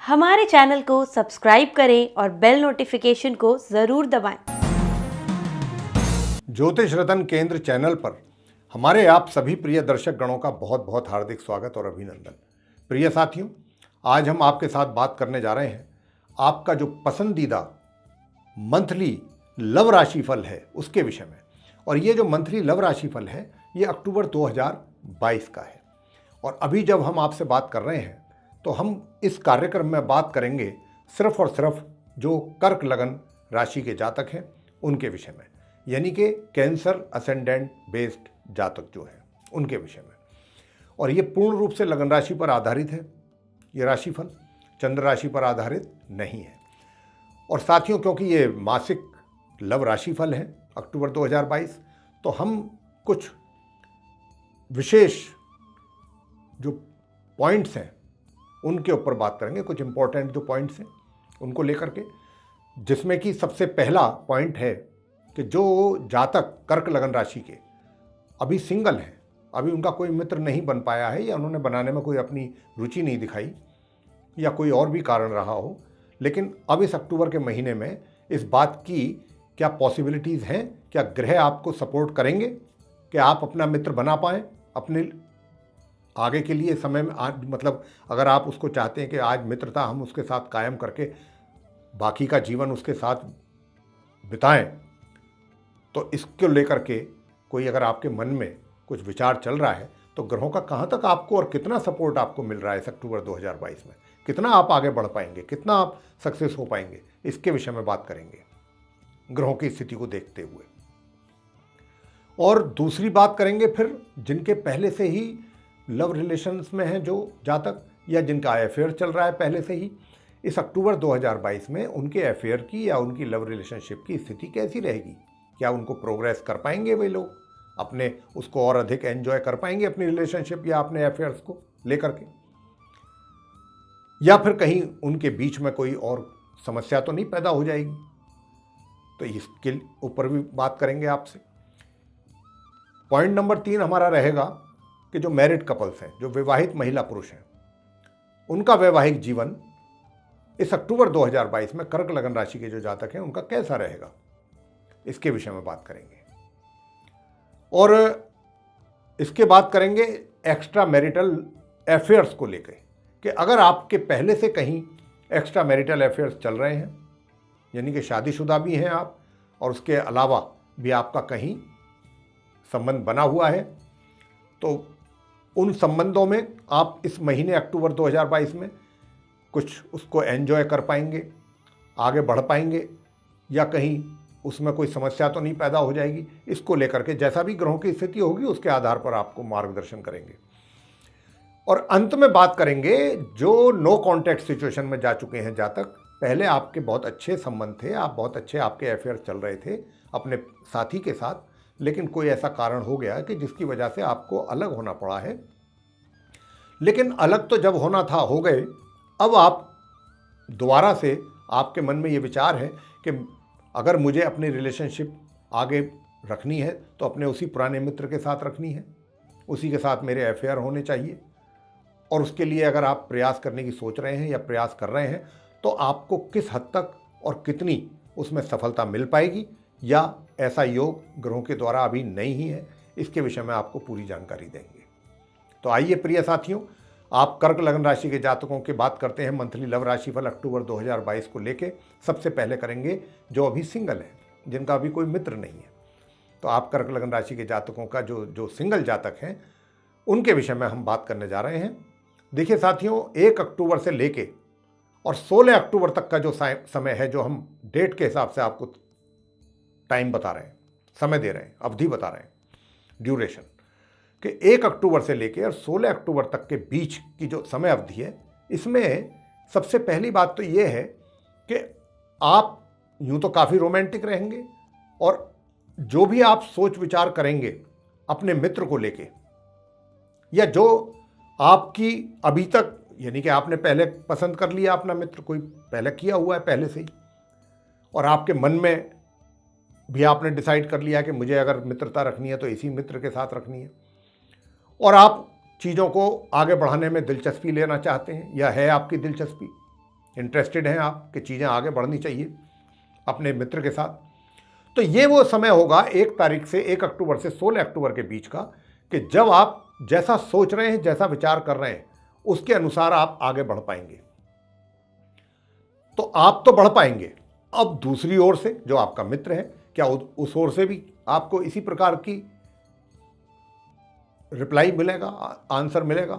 हमारे चैनल को सब्सक्राइब करें और बेल नोटिफिकेशन को ज़रूर दबाएं। ज्योतिष रतन केंद्र चैनल पर हमारे आप सभी प्रिय दर्शक गणों का बहुत बहुत हार्दिक स्वागत और अभिनंदन। प्रिय साथियों, आज हम आपके साथ बात करने जा रहे हैं आपका जो पसंदीदा मंथली लव राशिफल है उसके विषय में। और ये जो मंथली लव राशिफल है ये अक्टूबर 2022 का है। और अभी जब हम आपसे बात कर रहे हैं तो हम इस कार्यक्रम में बात करेंगे सिर्फ और सिर्फ जो कर्क लगन राशि के जातक हैं उनके विषय में, यानी कि कैंसर असेंडेंट बेस्ड जातक जो हैं उनके विषय में। और ये पूर्ण रूप से लगन राशि पर आधारित है। ये राशिफल चंद्र राशि पर आधारित नहीं है। और साथियों, क्योंकि ये मासिक लव राशिफल है अक्टूबर 2022, तो हम कुछ विशेष जो पॉइंट्स हैं उनके ऊपर बात करेंगे। कुछ इंपॉर्टेंट जो पॉइंट्स हैं उनको लेकर के, जिसमें कि सबसे पहला पॉइंट है कि जो जातक कर्क लगन राशि के अभी सिंगल हैं, अभी उनका कोई मित्र नहीं बन पाया है या उन्होंने बनाने में कोई अपनी रुचि नहीं दिखाई या कोई और भी कारण रहा हो, लेकिन अब इस अक्टूबर के महीने में इस बात की क्या पॉसिबिलिटीज़ हैं, क्या ग्रह आपको सपोर्ट करेंगे कि आप अपना मित्र बना पाएँ अपने आगे के लिए समय में। आज मतलब अगर आप उसको चाहते हैं कि आज मित्रता हम उसके साथ कायम करके बाकी का जीवन उसके साथ बिताएं, तो इसको लेकर के कोई अगर आपके मन में कुछ विचार चल रहा है तो ग्रहों का कहाँ तक आपको और कितना सपोर्ट आपको मिल रहा है इस अक्टूबर 2022 में, कितना आप आगे बढ़ पाएंगे, कितना आप सक्सेस हो पाएंगे, इसके विषय में बात करेंगे ग्रहों की स्थिति को देखते हुए। और दूसरी बात करेंगे फिर जिनके पहले से ही लव रिलेशंस में हैं जो जातक, या जिनका अफेयर चल रहा है पहले से ही, इस अक्टूबर 2022 में उनके अफेयर की या उनकी लव रिलेशनशिप की स्थिति कैसी रहेगी। क्या उनको प्रोग्रेस कर पाएंगे वे लोग, अपने उसको और अधिक एंजॉय कर पाएंगे अपनी रिलेशनशिप या अपने अफेयर्स को लेकर के, या फिर कहीं उनके बीच में कोई और समस्या तो नहीं पैदा हो जाएगी। तो इसके ऊपर भी बात करेंगे आपसे। पॉइंट नंबर 3 हमारा रहेगा कि जो मैरिड कपल्स हैं, जो विवाहित महिला पुरुष हैं, उनका वैवाहिक जीवन इस अक्टूबर 2022 में कर्क लगन राशि के जो जातक हैं उनका कैसा रहेगा, इसके विषय में बात करेंगे। और इसके बाद करेंगे एक्स्ट्रा मैरिटल अफेयर्स को लेकर कि अगर आपके पहले से कहीं एक्स्ट्रा मैरिटल अफेयर्स चल रहे हैं, यानी कि शादीशुदा भी हैं आप और उसके अलावा भी आपका कहीं संबंध बना हुआ है, तो उन संबंधों में आप इस महीने अक्टूबर 2022 में कुछ उसको एंजॉय कर पाएंगे, आगे बढ़ पाएंगे, या कहीं उसमें कोई समस्या तो नहीं पैदा हो जाएगी। इसको लेकर के जैसा भी ग्रहों की स्थिति होगी उसके आधार पर आपको मार्गदर्शन करेंगे। और अंत में बात करेंगे जो नो कॉन्टैक्ट सिचुएशन में जा चुके हैं जातक, पहले आपके बहुत अच्छे संबंध थे, आप बहुत अच्छे आपके अफेयर चल रहे थे अपने साथी के साथ, लेकिन कोई ऐसा कारण हो गया कि जिसकी वजह से आपको अलग होना पड़ा है। लेकिन अलग तो जब होना था हो गए, अब आप दोबारा से आपके मन में ये विचार है कि अगर मुझे अपनी रिलेशनशिप आगे रखनी है तो अपने उसी पुराने मित्र के साथ रखनी है, उसी के साथ मेरे अफेयर होने चाहिए। और उसके लिए अगर आप प्रयास करने की सोच रहे हैं या प्रयास कर रहे हैं तो आपको किस हद तक और कितनी उसमें सफलता मिल पाएगी, या ऐसा योग ग्रहों के द्वारा अभी नहीं है, इसके विषय में आपको पूरी जानकारी देंगे। तो आइए प्रिय साथियों, आप कर्क लगन राशि के जातकों की बात करते हैं मंथली लव राशिफल अक्टूबर 2022 को लेके। सबसे पहले करेंगे जो अभी सिंगल हैं, जिनका अभी कोई मित्र नहीं है। तो आप कर्क लगन राशि के जातकों का जो सिंगल जातक हैं उनके विषय में हम बात करने जा रहे हैं। देखिए साथियों, 1 अक्टूबर से लेके और 16 अक्टूबर तक का जो समय है, जो हम डेट के हिसाब से आपको टाइम बता रहे हैं, समय दे रहे हैं, अवधि बता रहे हैं, ड्यूरेशन, कि 1 अक्टूबर से लेकर और 16 अक्टूबर तक के बीच की जो समय अवधि है, इसमें सबसे पहली बात तो ये है कि आप यूँ तो काफ़ी रोमांटिक रहेंगे, और जो भी आप सोच विचार करेंगे अपने मित्र को लेके, या जो आपकी अभी तक, यानी कि आपने पहले पसंद कर लिया अपना मित्र, कोई पहले किया हुआ है पहले से ही, और आपके मन में भी आपने डिसाइड कर लिया कि मुझे अगर मित्रता रखनी है तो इसी मित्र के साथ रखनी है, और आप चीज़ों को आगे बढ़ाने में दिलचस्पी लेना चाहते हैं या है आपकी दिलचस्पी, इंटरेस्टेड हैं आप कि चीज़ें आगे बढ़नी चाहिए अपने मित्र के साथ, तो ये वो समय होगा 1 तारीख से 1 अक्टूबर से 16 अक्टूबर के बीच का, कि जब आप जैसा सोच रहे हैं, जैसा विचार कर रहे हैं, उसके अनुसार आप आगे बढ़ पाएंगे। तो आप तो बढ़ पाएंगे, अब दूसरी ओर से जो आपका मित्र है, क्या उस ओर से भी आपको इसी प्रकार की रिप्लाई मिलेगा, आंसर मिलेगा?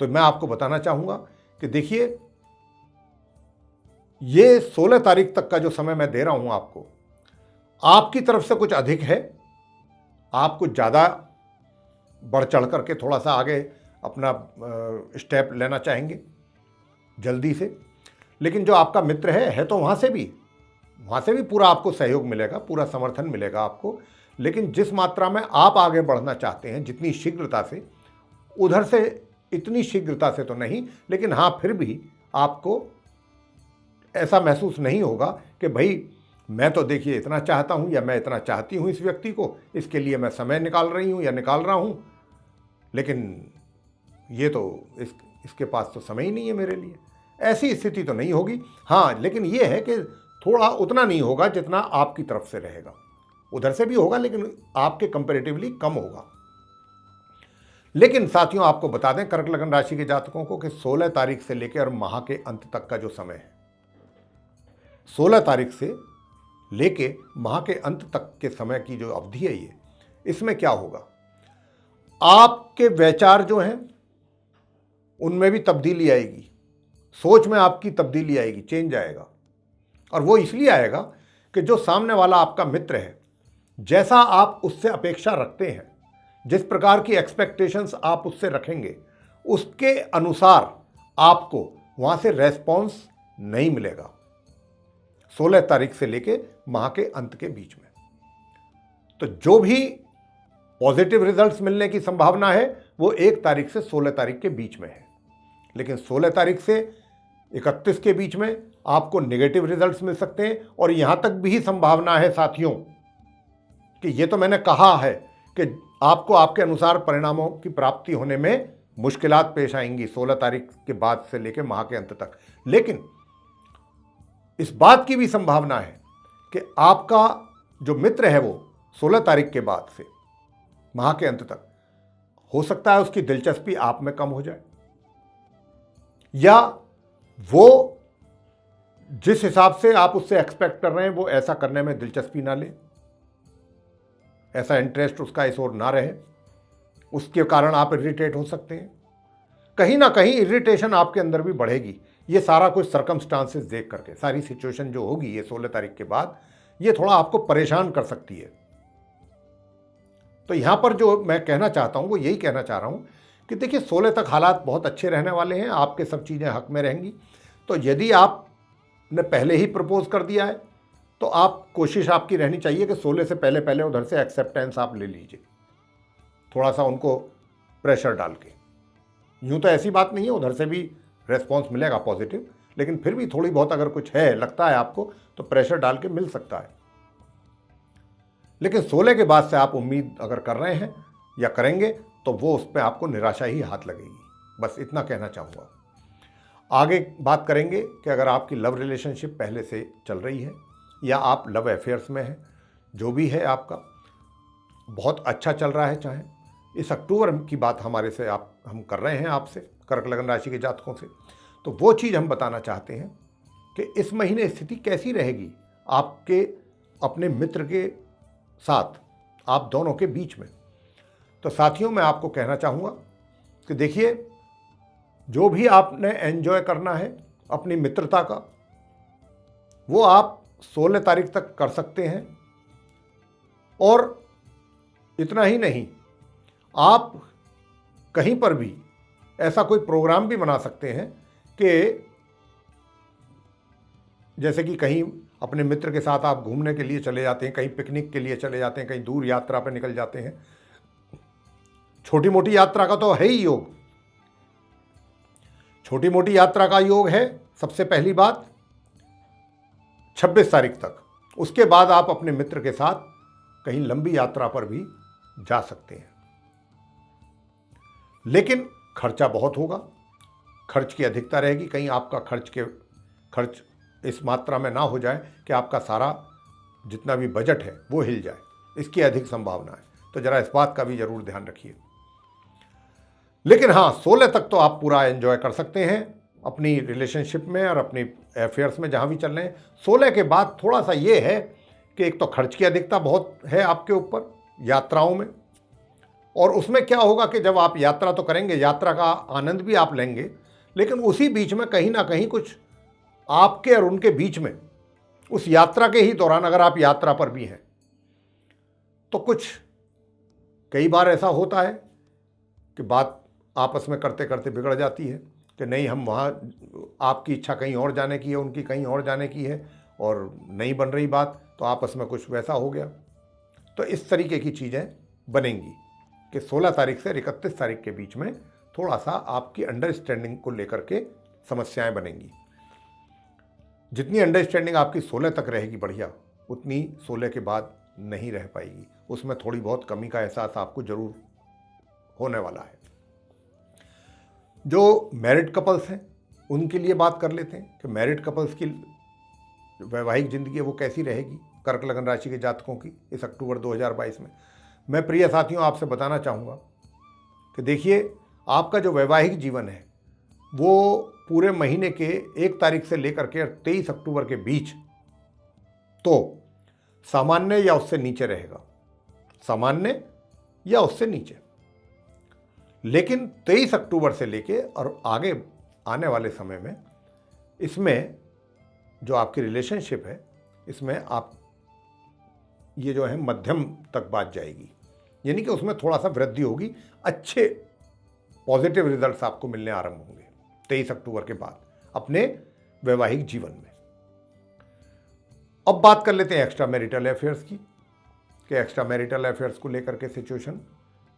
तो मैं आपको बताना चाहूंगा कि देखिए, ये 16 तारीख तक का जो समय मैं दे रहा हूं आपको, आपकी तरफ से कुछ अधिक है, आप कुछ ज़्यादा बढ़ चढ़ करके थोड़ा सा आगे अपना स्टेप लेना चाहेंगे जल्दी से। लेकिन जो आपका मित्र है तो वहाँ से भी पूरा आपको सहयोग मिलेगा, पूरा समर्थन मिलेगा आपको। लेकिन जिस मात्रा में आप आगे बढ़ना चाहते हैं, जितनी शीघ्रता से, उधर से इतनी शीघ्रता से तो नहीं, लेकिन हाँ, फिर भी आपको ऐसा महसूस नहीं होगा कि भाई मैं तो देखिए इतना चाहता हूँ या मैं इतना चाहती हूँ इस व्यक्ति को, इसके लिए मैं समय निकाल रही हूँ या निकाल रहा हूँ, लेकिन ये तो इसके पास तो समय ही नहीं है मेरे लिए। ऐसी स्थिति तो नहीं होगी। हाँ, लेकिन ये है कि थोड़ा उतना नहीं होगा जितना आपकी तरफ से रहेगा, उधर से भी होगा लेकिन आपके कंपैरेटिवली कम होगा। लेकिन साथियों, आपको बता दें कर्क लग्न राशि के जातकों को कि 16 तारीख से लेकर और माह के अंत तक का जो समय है, 16 तारीख से लेके माह के अंत तक के समय की जो अवधि है, ये इसमें क्या होगा, आपके विचार जो हैं उनमें भी तब्दीली आएगी, सोच में आपकी तब्दीली आएगी, चेंज आएगा। और वो इसलिए आएगा कि जो सामने वाला आपका मित्र है, जैसा आप उससे अपेक्षा रखते हैं, जिस प्रकार की एक्सपेक्टेशंस आप उससे रखेंगे, उसके अनुसार आपको वहाँ से रेस्पॉन्स नहीं मिलेगा 16 तारीख से लेके माह के अंत के बीच में। तो जो भी पॉजिटिव रिजल्ट्स मिलने की संभावना है वो 1 तारीख से 16 तारीख के बीच में है, लेकिन 16 तारीख से 31 के बीच में आपको नेगेटिव रिजल्ट्स मिल सकते हैं। और यहां तक भी संभावना है साथियों कि ये तो मैंने कहा है कि आपको आपके अनुसार परिणामों की प्राप्ति होने में मुश्किलात पेश आएंगी 16 तारीख के बाद से लेकर माह के अंत तक, लेकिन इस बात की भी संभावना है कि आपका जो मित्र है वो 16 तारीख के बाद से माह के अंत तक हो सकता है उसकी दिलचस्पी आप में कम हो जाए, या वो जिस हिसाब से आप उससे एक्सपेक्ट कर रहे हैं वो ऐसा करने में दिलचस्पी ना ले, ऐसा इंटरेस्ट उसका इस ओर ना रहे, उसके कारण आप इरिटेट हो सकते हैं। कहीं ना कहीं इरिटेशन आपके अंदर भी बढ़ेगी। ये सारा कुछ सर्कमस्टांसेस देख करके, सारी सिचुएशन जो होगी ये 16 तारीख के बाद, ये थोड़ा आपको परेशान कर सकती है। तो यहां पर जो मैं कहना चाहता हूं वो यही कहना चाह रहा हूं कि देखिए 16 तक हालात बहुत अच्छे रहने वाले हैं, आपके सब चीज़ें हक में रहेंगी। तो यदि आपने पहले ही प्रपोज कर दिया है तो आप कोशिश आपकी रहनी चाहिए कि 16 से पहले पहले उधर से एक्सेप्टेंस आप ले लीजिए, थोड़ा सा उनको प्रेशर डाल के। यूँ तो ऐसी बात नहीं है, उधर से भी रेस्पॉन्स मिलेगा पॉजिटिव, लेकिन फिर भी थोड़ी बहुत अगर कुछ है लगता है आपको तो प्रेशर डाल के मिल सकता है। लेकिन 16 के बाद से आप उम्मीद अगर कर रहे हैं या करेंगे तो वो उस पर आपको निराशा ही हाथ लगेगी। बस इतना कहना चाहूँगा। आगे बात करेंगे कि अगर आपकी लव रिलेशनशिप पहले से चल रही है या आप लव अफेयर्स में हैं, जो भी है आपका बहुत अच्छा चल रहा है, चाहे इस अक्टूबर की बात हमारे से हम कर रहे हैं आपसे कर्क लग्न राशि के जातकों से, तो वो चीज़ हम बताना चाहते हैं कि इस महीने स्थिति कैसी रहेगी आपके अपने मित्र के साथ, आप दोनों के बीच में। तो साथियों, मैं आपको कहना चाहूँगा कि देखिए, जो भी आपने एंजॉय करना है अपनी मित्रता का, वो आप 16 तारीख तक कर सकते हैं। और इतना ही नहीं, आप कहीं पर भी ऐसा कोई प्रोग्राम भी बना सकते हैं कि जैसे कि कहीं अपने मित्र के साथ आप घूमने के लिए चले जाते हैं, कहीं पिकनिक के लिए चले जाते हैं, कहीं दूर यात्रा पर निकल जाते हैं। छोटी मोटी यात्रा का तो है ही योग, छोटी मोटी यात्रा का योग है सबसे पहली बात 26 तारीख तक। उसके बाद आप अपने मित्र के साथ कहीं लंबी यात्रा पर भी जा सकते हैं, लेकिन खर्चा बहुत होगा, खर्च की अधिकता रहेगी, कहीं आपका खर्च इस मात्रा में ना हो जाए कि आपका सारा जितना भी बजट है वो हिल जाए, इसकी अधिक संभावना है। तो ज़रा इस बात का भी ज़रूर ध्यान रखिए। लेकिन हाँ, 16 तक तो आप पूरा एंजॉय कर सकते हैं अपनी रिलेशनशिप में और अपनी अफेयर्स में जहाँ भी चल रहे हैं। 16 के बाद थोड़ा सा ये है कि एक तो खर्च की अधिकता बहुत है आपके ऊपर यात्राओं में, और उसमें क्या होगा कि जब आप यात्रा तो करेंगे, यात्रा का आनंद भी आप लेंगे, लेकिन उसी बीच में कहीं ना कहीं कुछ आपके और उनके बीच में उस यात्रा के ही दौरान, अगर आप यात्रा पर भी हैं तो कुछ कई बार ऐसा होता है कि बात आपस में करते करते बिगड़ जाती है कि नहीं, हम वहाँ, आपकी इच्छा कहीं और जाने की है, उनकी कहीं और जाने की है, और नहीं बन रही बात, तो आपस में कुछ वैसा हो गया। तो इस तरीके की चीज़ें बनेंगी कि 16 तारीख से 31 तारीख के बीच में थोड़ा सा आपकी अंडरस्टैंडिंग को लेकर के समस्याएं बनेंगी। जितनी अंडरस्टैंडिंग आपकी 16 तक रहेगी बढ़िया, उतनी 16 के बाद नहीं रह पाएगी। उसमें थोड़ी बहुत कमी का एहसास आपको जरूर होने वाला है। जो मैरिड कपल्स हैं उनके लिए बात कर लेते हैं कि मैरिड कपल्स की वैवाहिक ज़िंदगी है वो कैसी रहेगी कर्क लगन राशि के जातकों की इस अक्टूबर 2022 में। मैं प्रिय साथियों आपसे बताना चाहूँगा कि देखिए, आपका जो वैवाहिक जीवन है वो पूरे महीने के 1 तारीख से लेकर के 23 अक्टूबर के बीच तो सामान्य या उससे नीचे रहेगा, सामान्य या उससे नीचे। लेकिन 23 अक्टूबर से लेके और आगे आने वाले समय में इसमें जो आपकी रिलेशनशिप है इसमें आप ये जो है मध्यम तक बात जाएगी, यानी कि उसमें थोड़ा सा वृद्धि होगी, अच्छे पॉजिटिव रिजल्ट्स आपको मिलने आरंभ होंगे 23 अक्टूबर के बाद अपने वैवाहिक जीवन में। अब बात कर लेते हैं एक्स्ट्रा मैरिटल अफेयर्स की कि एक्स्ट्रा मैरिटल अफेयर्स को लेकर के सिचुएशन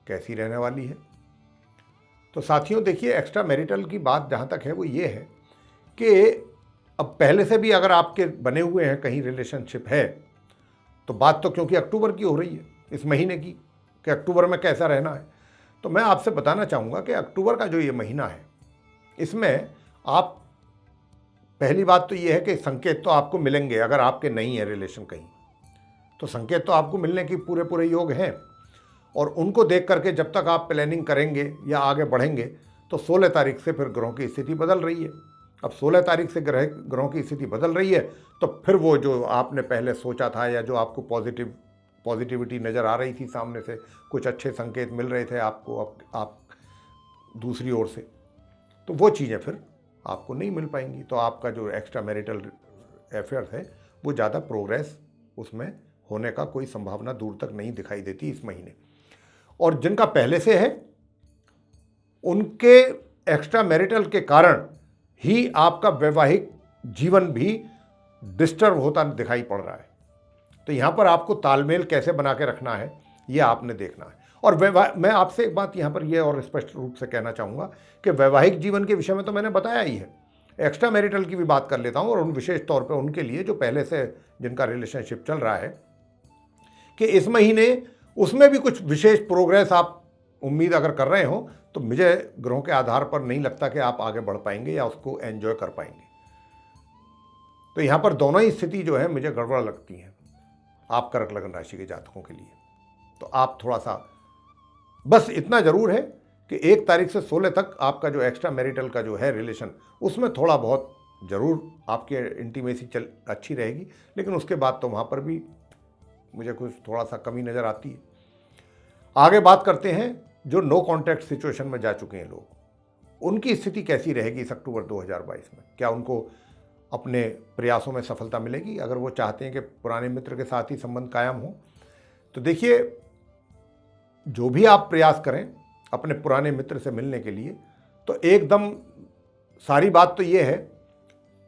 कैसी रहने वाली है। तो साथियों देखिए, एक्स्ट्रा मैरिटल की बात जहाँ तक है वो ये है कि अब पहले से भी अगर आपके बने हुए हैं कहीं रिलेशनशिप है तो बात तो क्योंकि अक्टूबर की हो रही है, इस महीने की, कि अक्टूबर में कैसा रहना है, तो मैं आपसे बताना चाहूँगा कि अक्टूबर का जो ये महीना है इसमें आप, पहली बात तो ये है कि संकेत तो आपको मिलेंगे। अगर आपके नहीं है रिलेशन कहीं तो संकेत तो आपको मिलने की पूरे पूरे योग हैं, और उनको देख करके जब तक आप प्लानिंग करेंगे या आगे बढ़ेंगे तो 16 तारीख से फिर ग्रहों की स्थिति बदल रही है। अब 16 तारीख से ग्रहों की स्थिति बदल रही है तो फिर वो जो आपने पहले सोचा था या जो आपको पॉजिटिविटी नज़र आ रही थी सामने से, कुछ अच्छे संकेत मिल रहे थे आपको आप दूसरी ओर से, तो वो चीज़ें फिर आपको नहीं मिल पाएंगी। तो आपका जो एक्स्ट्रा मैरिटल अफेयर्स है वो ज़्यादा प्रोग्रेस उसमें होने का कोई संभावना दूर तक नहीं दिखाई देती इस महीने। और जिनका पहले से है उनके एक्स्ट्रा मैरिटल के कारण ही आपका वैवाहिक जीवन भी डिस्टर्ब होता दिखाई पड़ रहा है। तो यहाँ पर आपको तालमेल कैसे बना के रखना है ये आपने देखना है। और मैं आपसे एक बात यहाँ पर ये और स्पष्ट रूप से कहना चाहूँगा कि वैवाहिक जीवन के विषय में तो मैंने बताया ही है, एक्स्ट्रा मैरिटल की भी बात कर लेता हूँ, और उन विशेष तौर पर उनके लिए जो पहले से जिनका रिलेशनशिप चल रहा है कि इस महीने उसमें भी कुछ विशेष प्रोग्रेस आप उम्मीद अगर कर रहे हो तो मुझे ग्रहों के आधार पर नहीं लगता कि आप आगे बढ़ पाएंगे या उसको एंजॉय कर पाएंगे। तो यहाँ पर दोनों ही स्थिति जो है मुझे गड़बड़ लगती है आप कर्क लगन राशि के जातकों के लिए। तो आप थोड़ा सा, बस इतना जरूर है कि 1 तारीख से 16 तक आपका जो एक्स्ट्रा मैरिटल का जो है रिलेशन उसमें थोड़ा बहुत ज़रूर आपके इंटीमेसी अच्छी रहेगी, लेकिन उसके बाद तो वहाँ पर भी मुझे कुछ थोड़ा सा कमी नज़र आती है। आगे बात करते हैं जो नो कॉन्टैक्ट सिचुएशन में जा चुके हैं लोग, उनकी स्थिति कैसी रहेगी इस अक्टूबर 2022 में। क्या उनको अपने प्रयासों में सफलता मिलेगी अगर वो चाहते हैं कि पुराने मित्र के साथ ही संबंध कायम हो? तो देखिए, जो भी आप प्रयास करें अपने पुराने मित्र से मिलने के लिए, तो एकदम सारी बात तो ये है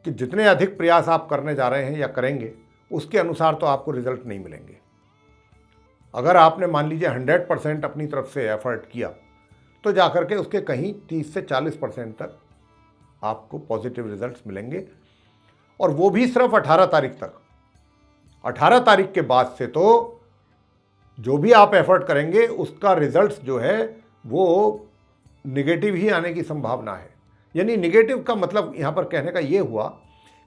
कि जितने अधिक प्रयास आप करने जा रहे हैं या करेंगे उसके अनुसार तो आपको रिजल्ट नहीं मिलेंगे। अगर आपने मान लीजिए 100% अपनी तरफ से एफर्ट किया तो जाकर के उसके कहीं 30 से 40% तक आपको पॉजिटिव रिजल्ट्स मिलेंगे, और वो भी सिर्फ 18 तारीख तक। 18 तारीख के बाद से तो जो भी आप एफर्ट करेंगे उसका रिजल्ट्स जो है वो निगेटिव ही आने की संभावना है, यानी निगेटिव का मतलब यहाँ पर कहने का ये हुआ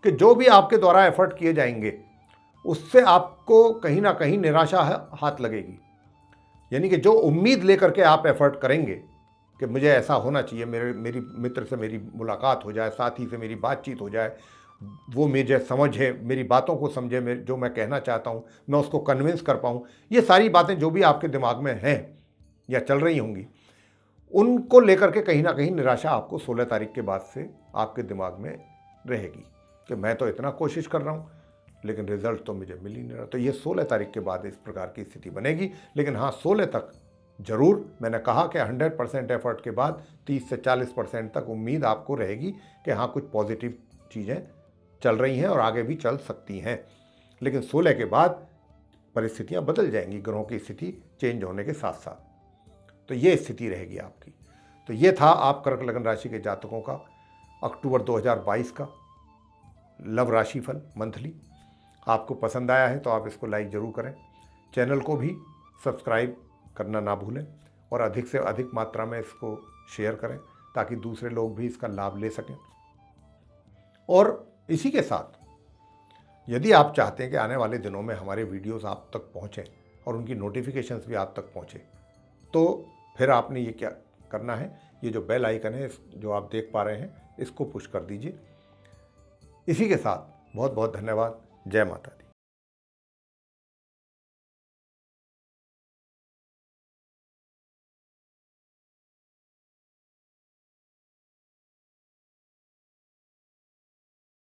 कि जो भी आपके द्वारा एफर्ट किए जाएंगे उससे आपको कहीं ना कहीं निराशा हाथ लगेगी। यानी कि जो उम्मीद लेकर के आप एफर्ट करेंगे कि मुझे ऐसा होना चाहिए, मेरी मित्र से मेरी मुलाकात हो जाए, साथी से मेरी बातचीत हो जाए, वो मुझे समझे, मेरी बातों को समझे, जो मैं कहना चाहता हूँ मैं उसको कन्विंस कर पाऊँ, ये सारी बातें जो भी आपके दिमाग में हैं या चल रही होंगी, उनको लेकर के कहीं ना कहीं निराशा आपको 16 तारीख के बाद से आपके दिमाग में रहेगी कि मैं तो इतना कोशिश कर रहा हूँ लेकिन रिजल्ट तो मुझे मिल ही नहीं रहा। तो ये 16 तारीख के बाद इस प्रकार की स्थिति बनेगी। लेकिन हाँ, 16 तक जरूर मैंने कहा कि 100% एफर्ट के बाद 30 से 40% तक उम्मीद आपको रहेगी कि हाँ कुछ पॉजिटिव चीज़ें चल रही हैं और आगे भी चल सकती हैं। लेकिन 16 के बाद परिस्थितियाँ बदल जाएंगी, ग्रहों की स्थिति चेंज होने के साथ साथ। तो ये स्थिति रहेगी आपकी। तो ये था आप कर्क लग्न राशि के जातकों का अक्टूबर 2022 का लव राशिफल मंथली। आपको पसंद आया है तो आप इसको लाइक ज़रूर करें, चैनल को भी सब्सक्राइब करना ना भूलें और अधिक से अधिक मात्रा में इसको शेयर करें ताकि दूसरे लोग भी इसका लाभ ले सकें। और इसी के साथ यदि आप चाहते हैं कि आने वाले दिनों में हमारे वीडियोस आप तक पहुंचें और उनकी नोटिफिकेशंस भी आप तक पहुंचे, तो फिर आपने ये क्या करना है, ये जो बेल आइकन है जो आप देख पा रहे हैं इसको पुश कर दीजिए। इसी के साथ बहुत बहुत धन्यवाद। जय माता दी।